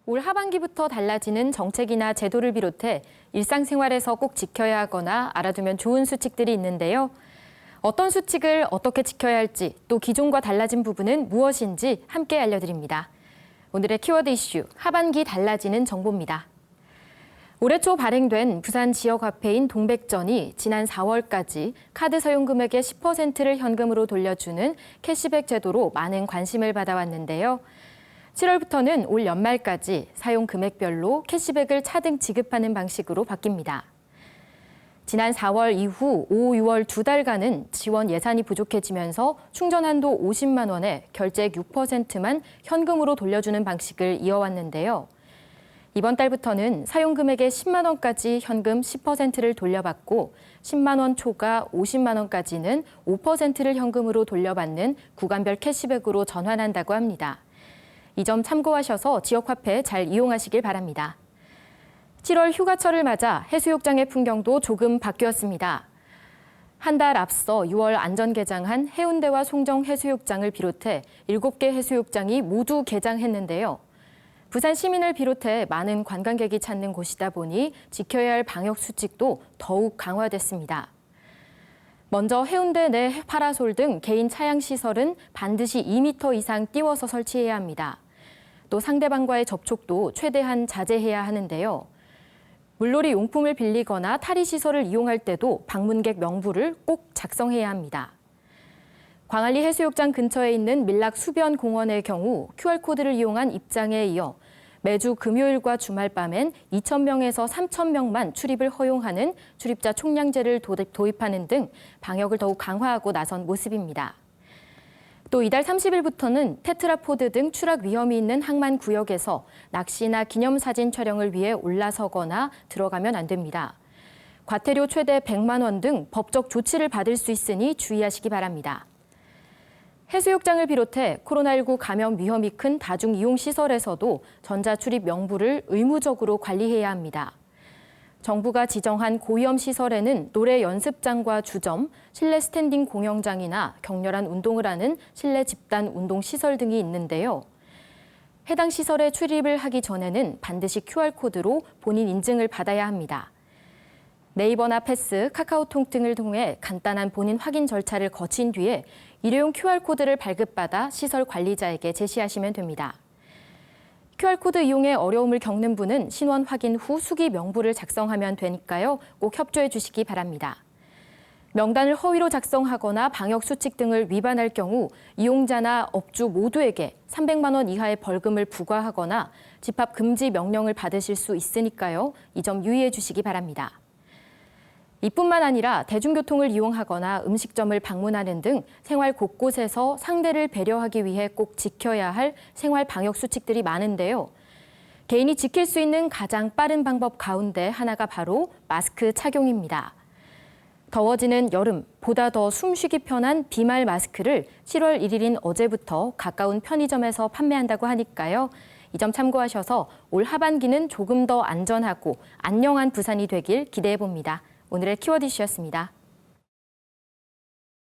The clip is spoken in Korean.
올 하반기부터 달라지는 정책이나 제도를 비롯해 일상생활에서 꼭 지켜야 하거나 알아두면 좋은 수칙들이 있는데요. 어떤 수칙을 어떻게 지켜야 할지, 또 기존과 달라진 부분은 무엇인지 함께 알려드립니다. 오늘의 키워드 이슈, 하반기 달라지는 정보입니다. 올해 초 발행된 부산 지역화폐인 동백전이 지난 4월까지 카드 사용 금액의 10%를 현금으로 돌려주는 캐시백 제도로 많은 관심을 받아왔는데요. 7월부터는 올 연말까지 사용 금액별로 캐시백을 차등 지급하는 방식으로 바뀝니다. 지난 4월 이후 5, 6월 두 달간은 지원 예산이 부족해지면서 충전 한도 50만 원에 결제액 6%만 현금으로 돌려주는 방식을 이어왔는데요. 이번 달부터는 사용 금액의 10만 원까지 현금 10%를 돌려받고 10만 원 초과 50만 원까지는 5%를 현금으로 돌려받는 구간별 캐시백으로 전환한다고 합니다. 이 점 참고하셔서 지역화폐 잘 이용하시길 바랍니다. 7월 휴가철을 맞아 해수욕장의 풍경도 조금 바뀌었습니다. 한 달 앞서 6월 안전 개장한 해운대와 송정 해수욕장을 비롯해 7개 해수욕장이 모두 개장했는데요. 부산 시민을 비롯해 많은 관광객이 찾는 곳이다 보니 지켜야 할 방역 수칙도 더욱 강화됐습니다. 먼저 해운대 내 파라솔 등 개인 차양 시설은 반드시 2m 이상 띄워서 설치해야 합니다. 또 상대방과의 접촉도 최대한 자제해야 하는데요. 물놀이 용품을 빌리거나 탈의시설을 이용할 때도 방문객 명부를 꼭 작성해야 합니다. 광안리 해수욕장 근처에 있는 밀락 수변공원의 경우 QR코드를 이용한 입장에 이어 매주 금요일과 주말 밤엔 2,000명에서 3,000명만 출입을 허용하는 출입자 총량제를 도입하는 등 방역을 더욱 강화하고 나선 모습입니다. 또 이달 30일부터는 테트라포드 등 추락 위험이 있는 항만 구역에서 낚시나 기념사진 촬영을 위해 올라서거나 들어가면 안 됩니다. 과태료 최대 100만 원 등 법적 조치를 받을 수 있으니 주의하시기 바랍니다. 해수욕장을 비롯해 코로나19 감염 위험이 큰 다중이용시설에서도 전자출입 명부를 의무적으로 관리해야 합니다. 정부가 지정한 고위험 시설에는 노래 연습장과 주점, 실내 스탠딩 공연장이나 격렬한 운동을 하는 실내 집단 운동 시설 등이 있는데요. 해당 시설에 출입을 하기 전에는 반드시 QR코드로 본인 인증을 받아야 합니다. 네이버나 패스, 카카오톡 등을 통해 간단한 본인 확인 절차를 거친 뒤에 일회용 QR코드를 발급받아 시설 관리자에게 제시하시면 됩니다. QR코드 이용에 어려움을 겪는 분은 신원 확인 후 수기 명부를 작성하면 되니까요. 꼭 협조해 주시기 바랍니다. 명단을 허위로 작성하거나 방역 수칙 등을 위반할 경우 이용자나 업주 모두에게 300만 원 이하의 벌금을 부과하거나 집합 금지 명령을 받으실 수 있으니까요. 이 점 유의해 주시기 바랍니다. 이뿐만 아니라 대중교통을 이용하거나 음식점을 방문하는 등 생활 곳곳에서 상대를 배려하기 위해 꼭 지켜야 할 생활 방역 수칙들이 많은데요. 개인이 지킬 수 있는 가장 빠른 방법 가운데 하나가 바로 마스크 착용입니다. 더워지는 여름, 보다 더 숨쉬기 편한 비말 마스크를 7월 1일인 어제부터 가까운 편의점에서 판매한다고 하니까요. 이 점 참고하셔서 올 하반기는 조금 더 안전하고 안녕한 부산이 되길 기대해 봅니다. 오늘의 키워드 이슈였습니다.